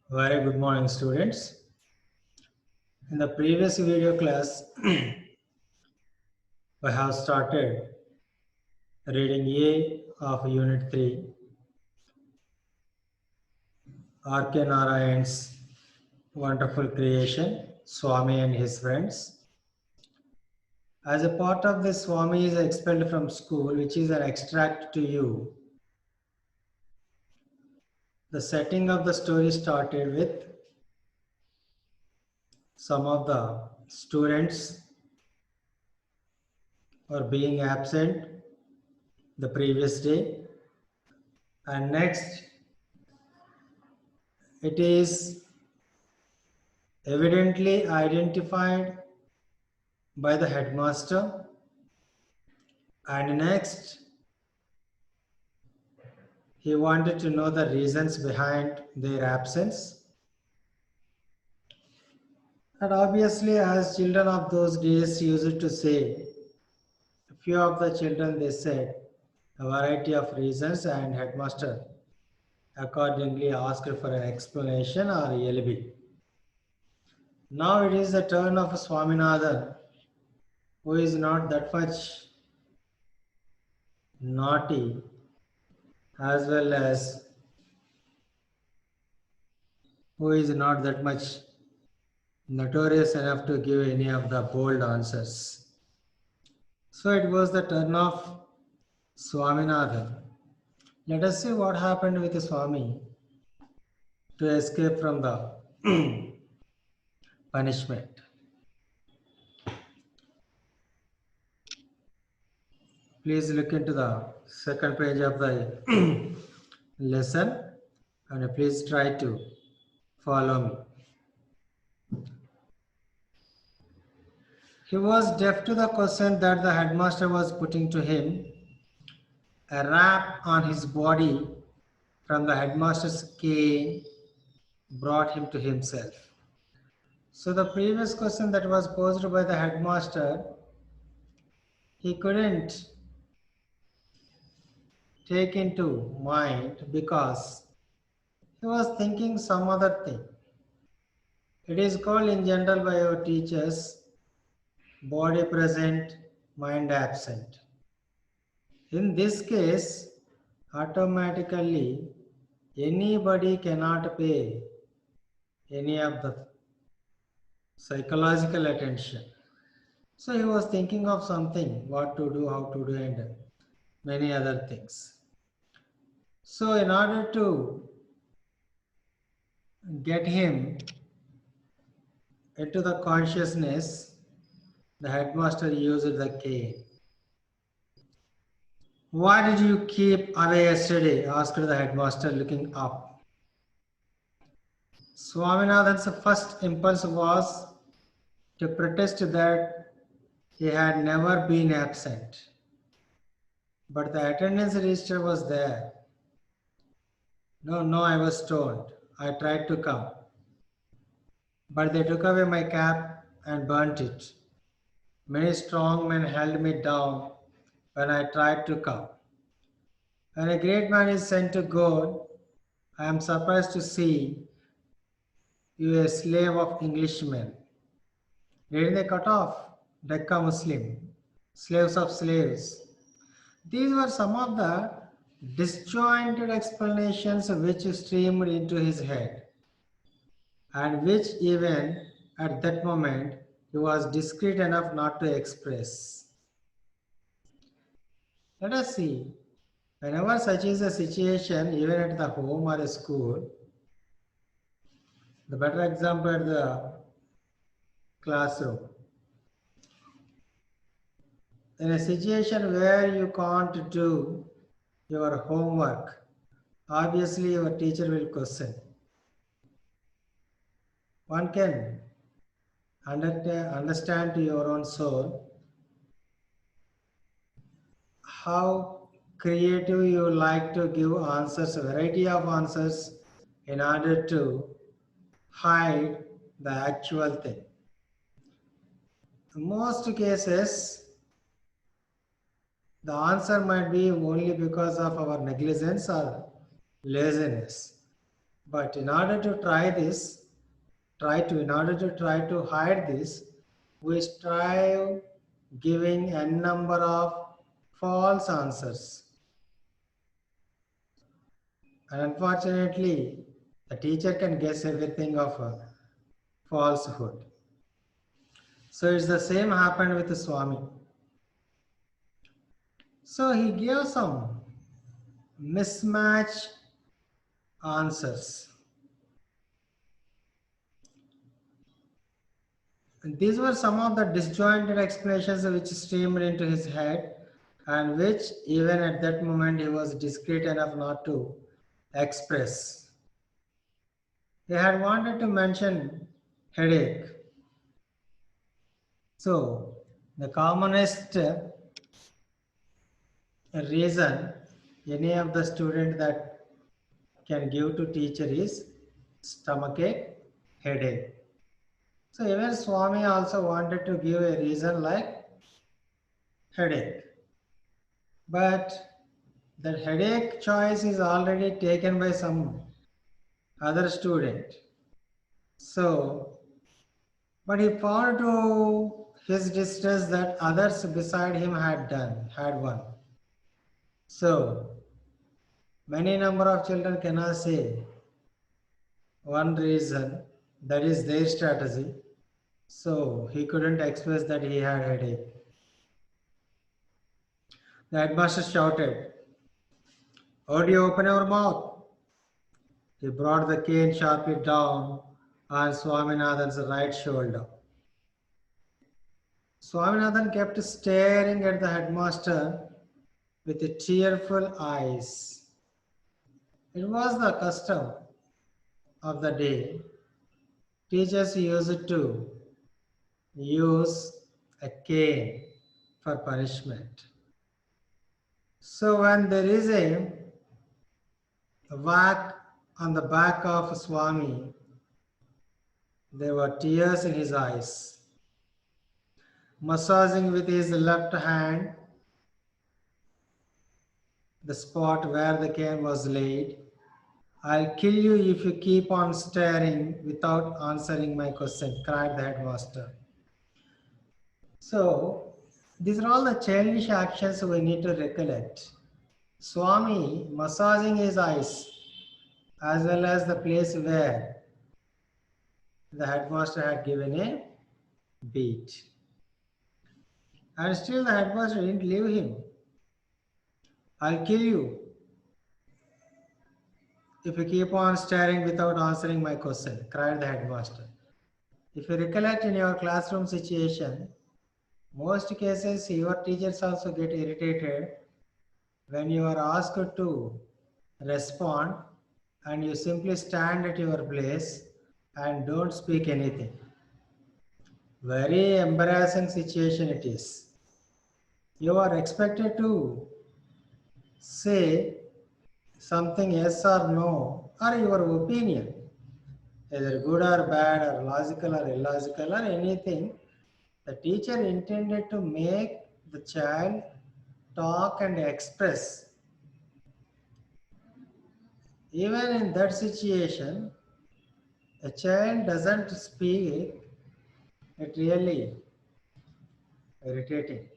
Very good morning, students. In the previous video class, we have started reading A of Unit 3, R.K. Narayan's wonderful creation, Swami and his friends. As a part of this, Swami is expelled from school, which is an extract to you. The setting of the story started with some of the students were being absent the previous day, and next it is evidently identified by the headmaster, and next he wanted to know the reasons behind their absence. And obviously, as children of those days used to say, a few of the children they said a variety of reasons, and headmaster accordingly asked for an explanation or LB. Now it is the turn of Swaminathan, who is not that much naughty as well as who is not that much notorious enough to give any of the bold answers. So it was the turn of Swaminathan. Let us see what happened with Swami to escape from the punishment. Please look into the second page of the lesson and please try to follow me. He was deaf to the question that the headmaster was putting to him. A rap on his body from the headmaster's cane brought him to himself. So the previous question that was posed by the headmaster, he couldn't take into mind because he was thinking some other thing. It is called in general by our teachers, body present, mind absent. In this case, automatically anybody cannot pay any of the psychological attention. So he was thinking of something, what to do, how to do, and many other things. So in order to get him into the consciousness, the headmaster used the cane. Why did you keep away yesterday? Asked the headmaster looking up. Swaminathan's first impulse was to protest that he had never been absent. But the attendance register was there. No, I was told. I tried to come. But they took away my cap and burnt it. Many strong men held me down when I tried to come. When a great man is sent to God, I am surprised to see you a slave of Englishmen. Didn't they cut off Decca Muslim, slaves of slaves? These were some of the disjointed explanations which streamed into his head, and which even at that moment he was discreet enough not to express. Let us see. Whenever such is a situation, even at the home or a school, the better example at the classroom. In a situation where you can't do your homework, obviously your teacher will question. One can understand to your own soul how creative you like to give answers, a variety of answers in order to hide the actual thing. In most cases, the answer might be only because of our negligence or laziness. But in order to try to hide this, we strive giving a number of false answers. And unfortunately, the teacher can guess everything of a falsehood. So it's the same happened with the Swami. So he gave some mismatched answers. And these were some of the disjointed explanations which streamed into his head, and which even at that moment he was discreet enough not to express. He had wanted to mention headache. So the commonest reason any of the student that can give to teacher is stomachache, headache. So even Swami also wanted to give a reason like headache. But that headache choice is already taken by some other student. So, but he found to his distress that others beside him had one. So, many number of children cannot say one reason, that is their strategy. So, he couldn't express that he had headache. The headmaster shouted, "How do you open your mouth?" He brought the cane sharply down on Swaminathan's right shoulder. Swaminathan kept staring at the headmaster with tearful eyes. It was the custom of the day. Teachers used to use a cane for punishment. So when there is a whack on the back of Swami, there were tears in his eyes. Massaging with his left hand the spot where the cane was laid, "I'll kill you if you keep on staring without answering my question," cried the headmaster. So, these are all the childish actions we need to recollect. Swami massaging his eyes, as well as the place where the headmaster had given a beat. And still the headmaster didn't leave him. "I'll kill you if you keep on staring without answering my question," cried the headmaster. If you recollect in your classroom situation, most cases your teachers also get irritated when you are asked to respond and you simply stand at your place and don't speak anything. Very embarrassing situation it is. You are expected to say something yes or no or your opinion, either good or bad or logical or illogical or anything. The teacher intended to make the child talk and express. Even in that situation, a child doesn't speak, it really irritating.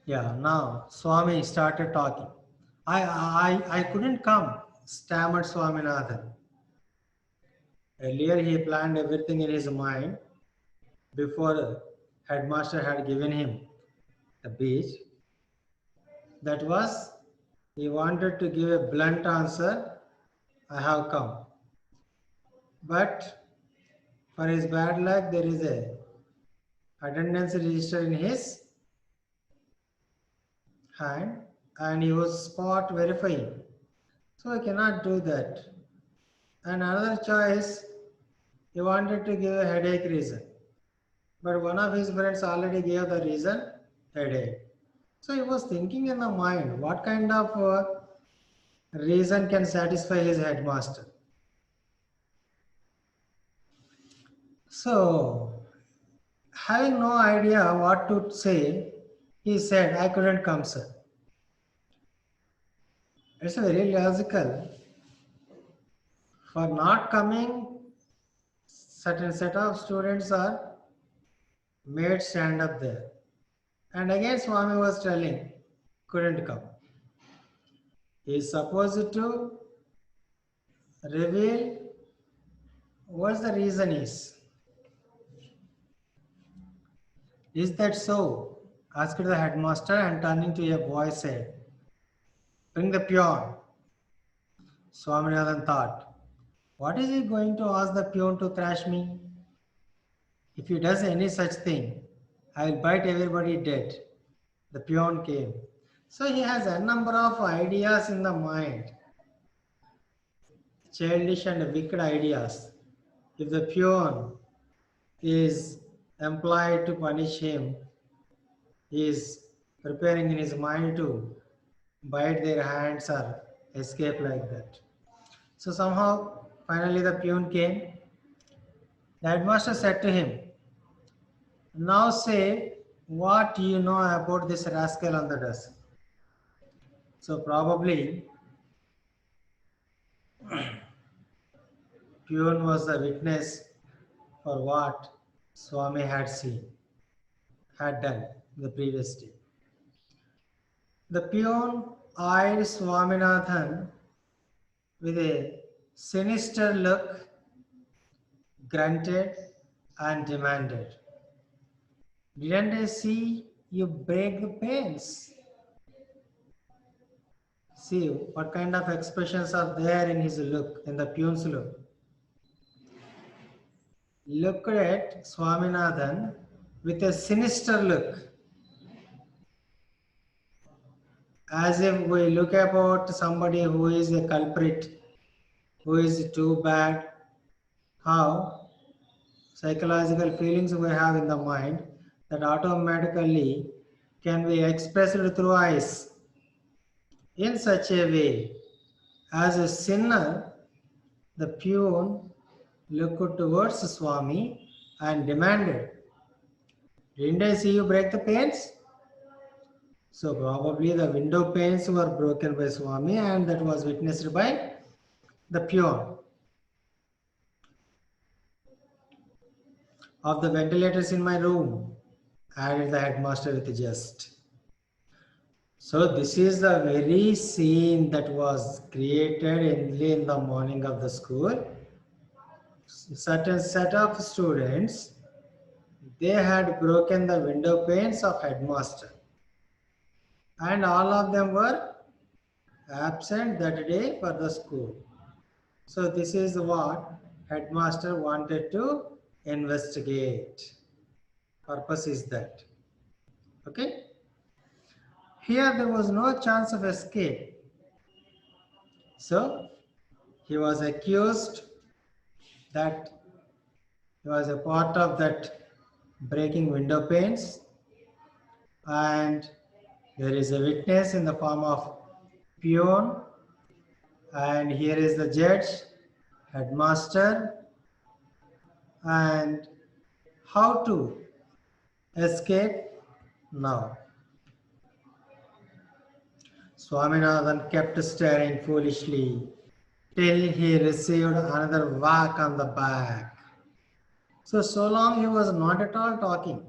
Yeah, now Swami started talking. I couldn't come, stammered Swaminathan. Earlier he planned everything in his mind before headmaster had given him the beach. That was, he wanted to give a blunt answer, "I have come." But for his bad luck, there is a attendance register in his hand and he was spot verifying. So he cannot do that. And another choice, he wanted to give a headache reason. But one of his friends already gave the reason, headache. So he was thinking in the mind, what kind of reason can satisfy his headmaster? So, having no idea what to say, he said, "I couldn't come, sir." It's very logical. For not coming, certain set of students are made stand up there. And again Swami was telling, couldn't come. He is supposed to reveal what the reason is. Is that so? Asked the headmaster, and turning to a boy said, bring the peon. Swaminathan thought, what is he going to ask the peon to thrash me? If he does any such thing, I will bite everybody dead. The peon came. So he has a number of ideas in the mind, childish and wicked ideas. If the peon is employed to punish him, he is preparing in his mind to bite their hands or escape like that. So somehow, finally the peon came. The headmaster said to him, now say what you know about this rascal on the desk. So probably peon was the witness for what Swami had done the previous day. The peon eyed Swaminathan with a sinister look, grunted and demanded, didn't I see you break the panes? See what kind of expressions are there in his look, in the peon's look. Look at Swaminathan with a sinister look, as if we look about somebody who is a culprit, who is too bad. How psychological feelings we have in the mind that automatically can be expressed through eyes in such a way. As a sinner, the peon looked towards Swami and demanded, didn't I see you break the panes? So probably the window panes were broken by Swami, and that was witnessed by the peon. Of the ventilators in my room, added the headmaster with a jest. So this is the very scene that was created early in the morning of the school. Certain set of students, they had broken the window panes of headmaster, and all of them were absent that day for the school. So this is what headmaster wanted to investigate. Purpose is that. Okay. Here there was no chance of escape. So he was accused that he was a part of that breaking window panes, and there is a witness in the form of peon, and here is the judge, headmaster, and how to escape now. Swaminathan kept staring foolishly till he received another whack on the back. So long he was not at all talking.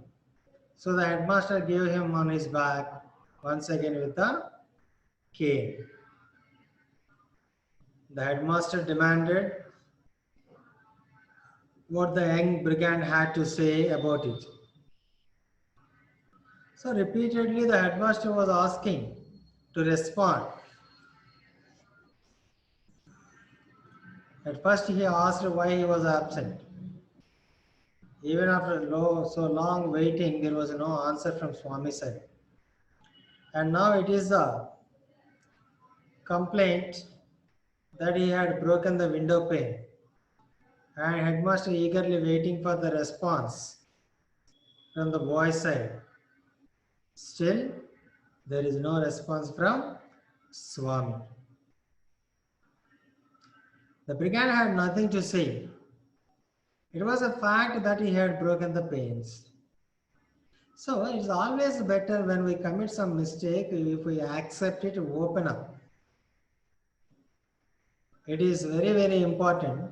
So the headmaster gave him on his back once again with the cane. The headmaster demanded what the young brigand had to say about it. So repeatedly the headmaster was asking to respond. At first he asked why he was absent. Even after so long waiting, there was no answer from Swami's side. And now it is a complaint that he had broken the window pane. And headmaster eagerly waiting for the response from the boy's side. Still, there is no response from Swami. The brigand had nothing to say. It was a fact that he had broken the panes. So it's always better when we commit some mistake, if we accept it, open up. It is very, very important.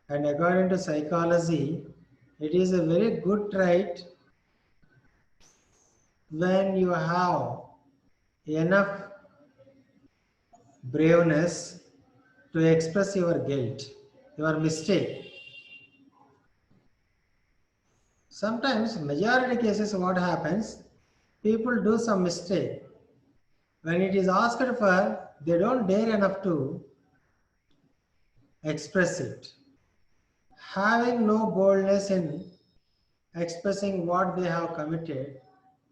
And according to psychology, it is a very good trait when you have enough braveness to express your guilt, your mistake. Sometimes, majority cases, what happens? People do some mistake. When it is asked for, they don't dare enough to express it. Having no boldness in expressing what they have committed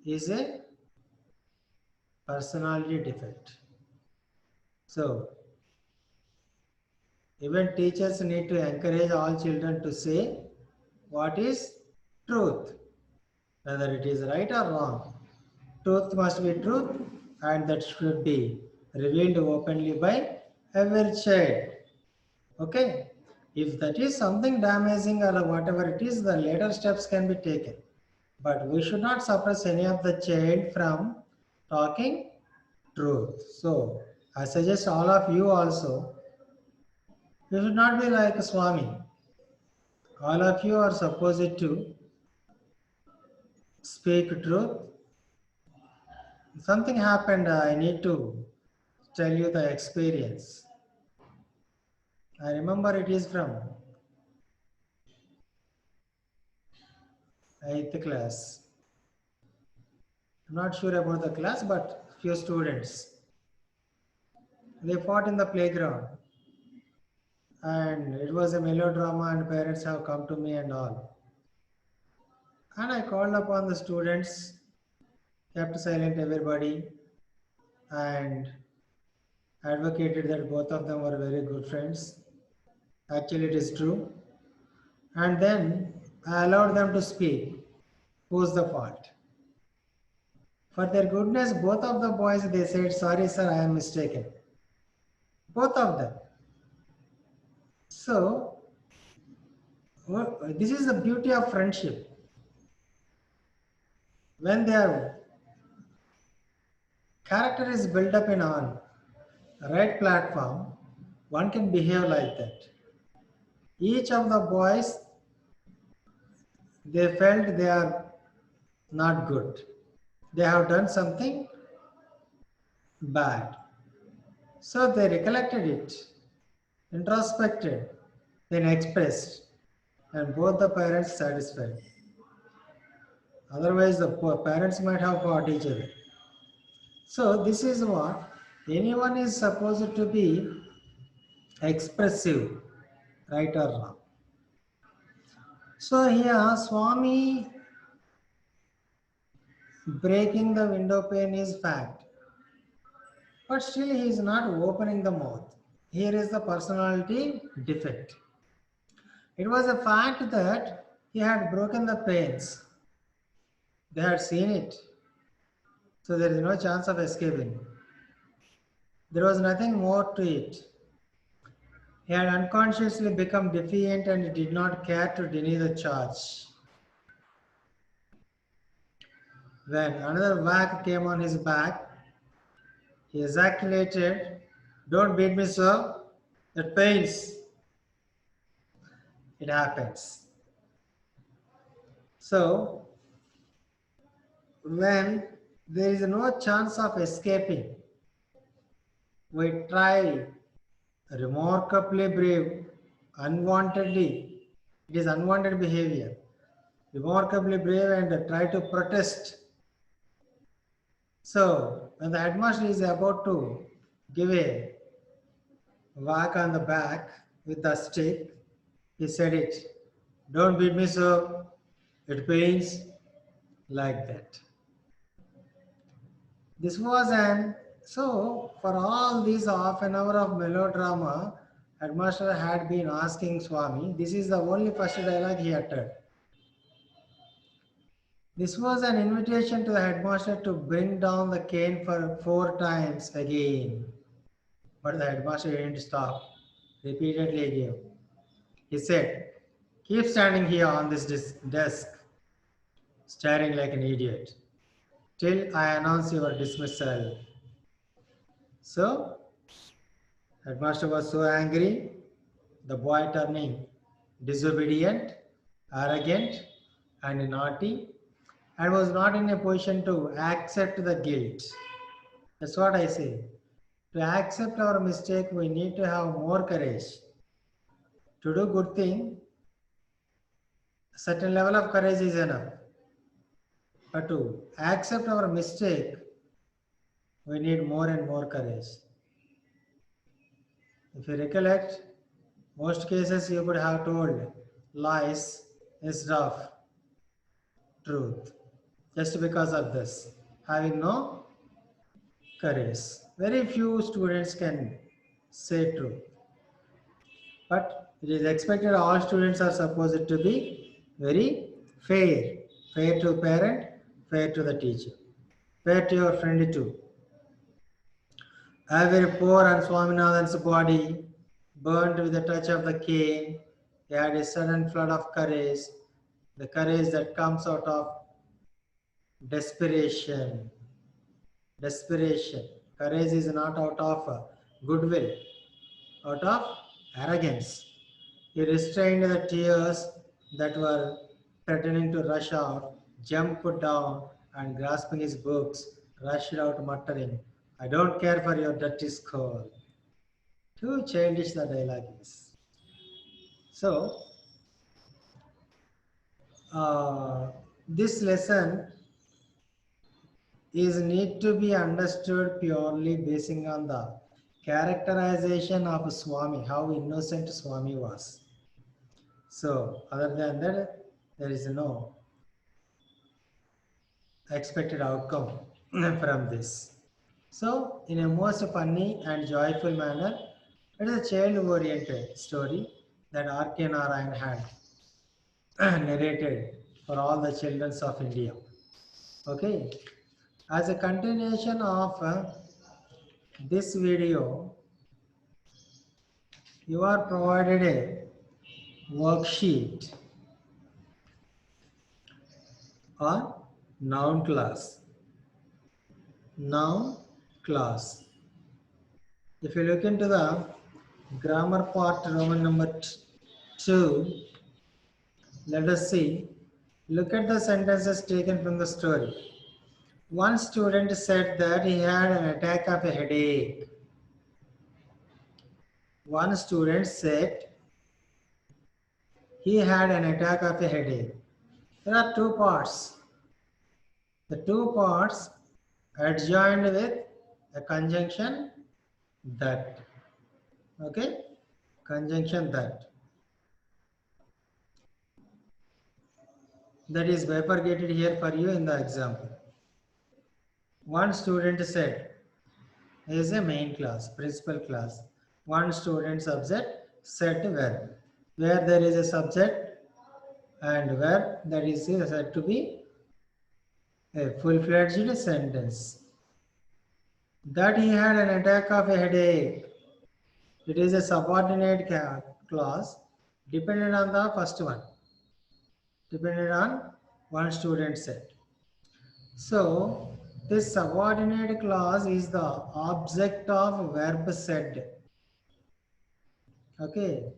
is a personality defect. So, even teachers need to encourage all children to say what is truth, whether it is right or wrong. Truth must be truth, and that should be revealed openly by every child. Okay? If that is something damaging or whatever it is, the later steps can be taken. But we should not suppress any of the child from talking truth. So I suggest all of you also, you should not be like a Swami. All of you are supposed to speak truth. Something happened, I need to tell you the experience. I remember it is from 8th class. I'm not sure about the class, but few students. They fought in the playground. And it was a melodrama, and parents have come to me and all. And I called upon the students, kept silent everybody, and advocated that both of them were very good friends. Actually, it is true. And then I allowed them to speak. Who's the fault? For their goodness, both of the boys, they said, sorry, sir, I am mistaken. Both of them. So, this is the beauty of friendship. When their character is built up in on right platform, one can behave like that. Each of the boys, they felt they are not good. They have done something bad. So they recollected it, introspected, then expressed, and both the parents satisfied. Otherwise, the parents might have fought each other. So this is what anyone is supposed to be expressive, right or wrong. So here, Swami breaking the window pane is fact, but still he is not opening the mouth. Here is the personality defect. It was a fact that he had broken the panes. They had seen it, so there is no chance of escaping. There was nothing more to it. He had unconsciously become defiant and did not care to deny the charge. When another whack came on his back, he ejaculated, "Don't beat me, sir. It pains." It happens. So, when there is no chance of escaping, we try remarkably brave, unwantedly. It is unwanted behavior. Remarkably brave and try to protest. So, when the headmaster is about to give a whack on the back with the stick, he said it. "Don't beat me, sir. It pains," like that. This was an so for all these half an hour of melodrama, headmaster had been asking Swami. This is the only first dialogue he uttered. This was an invitation to the headmaster to bring down the cane for 4 times again. But the headmaster didn't stop. Repeatedly again. He said, "Keep standing here on this desk, staring like an idiot, till I announce your dismissal." So, Headmaster was so angry, the boy turning disobedient, arrogant, and naughty, and was not in a position to accept the guilt. That's what I say. To accept our mistake, we need to have more courage. To do good thing, a certain level of courage is enough. But to accept our mistake, we need more and more courage. If you recollect, most cases you could have told lies instead of truth. Just because of this, having no courage. Very few students can say truth. But it is expected all students are supposed to be very fair. Fair to parent, fair to the teacher, fair to your friend too. I very poor on Swaminathan's body, burned with the touch of the cane. He had a sudden flood of courage, the courage that comes out of desperation. Desperation. Courage is not out of goodwill, out of arrogance. He restrained the tears that were threatening to rush out, jumped down, and grasping his books, rushed out muttering, I don't care for your dirty skull. Too childish the dialogue is. So, this lesson is need to be understood purely basing on the characterization of Swami, how innocent Swami was. So, other than that, there is no expected outcome from this. So, in a most funny and joyful manner, it is a child-oriented story that R.K. Narayan had narrated for all the children of India. Okay, as a continuation of this video, you are provided a worksheet on noun class. Noun class. If you look into the grammar part, Roman number 2, let us see. Look at the sentences taken from the story. One student said that he had an attack of a headache. One student said he had an attack of a headache. There are two parts. The two parts adjoined with a conjunction that. Okay? Conjunction that. That is bifurcated here for you in the example. One student said, is a main class, principal class. One student subject said verb. Where there is a subject and verb, that is said to be a full-fledged sentence. That he had an attack of a headache. It is a subordinate clause dependent on the first one. Depended on one student said. So, this subordinate clause is the object of verb said. Okay.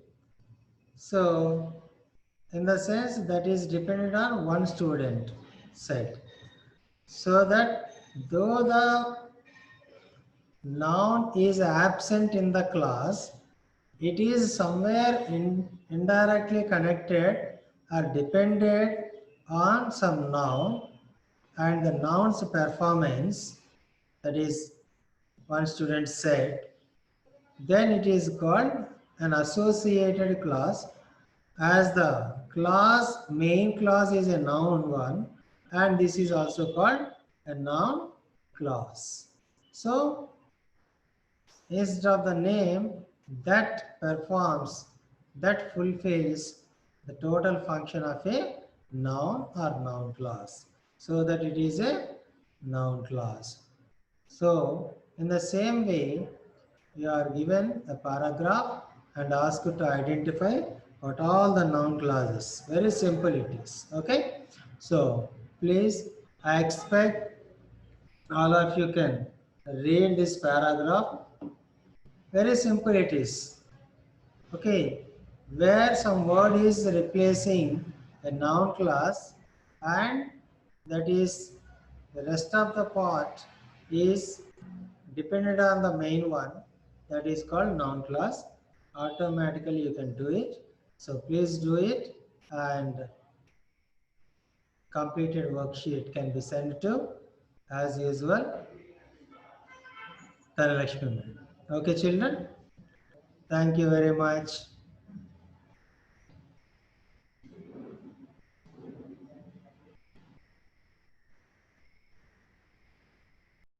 So, in the sense that is dependent on one student said. So that though the noun is absent in the class, it is somewhere indirectly connected or dependent on some noun, and the noun's performance, that is one student said, then it is called an associated clause, as the clause, main clause is a noun one, and this is also called a noun clause. So, instead of the name that performs, that fulfills the total function of a noun or noun clause, so that it is a noun clause. So, in the same way, you are given a paragraph and asked to identify what all the noun clauses. Very simple it is. Okay. So, please, I expect all of you can read this paragraph Very simple it is. Okay, where some word is replacing a noun class and that is the rest of the part is dependent on the main one, that is called noun class. Automatically you can do it. So please do it, and completed worksheet can be sent to, as usual, Dhanalakshmi. Okay children, thank you very much.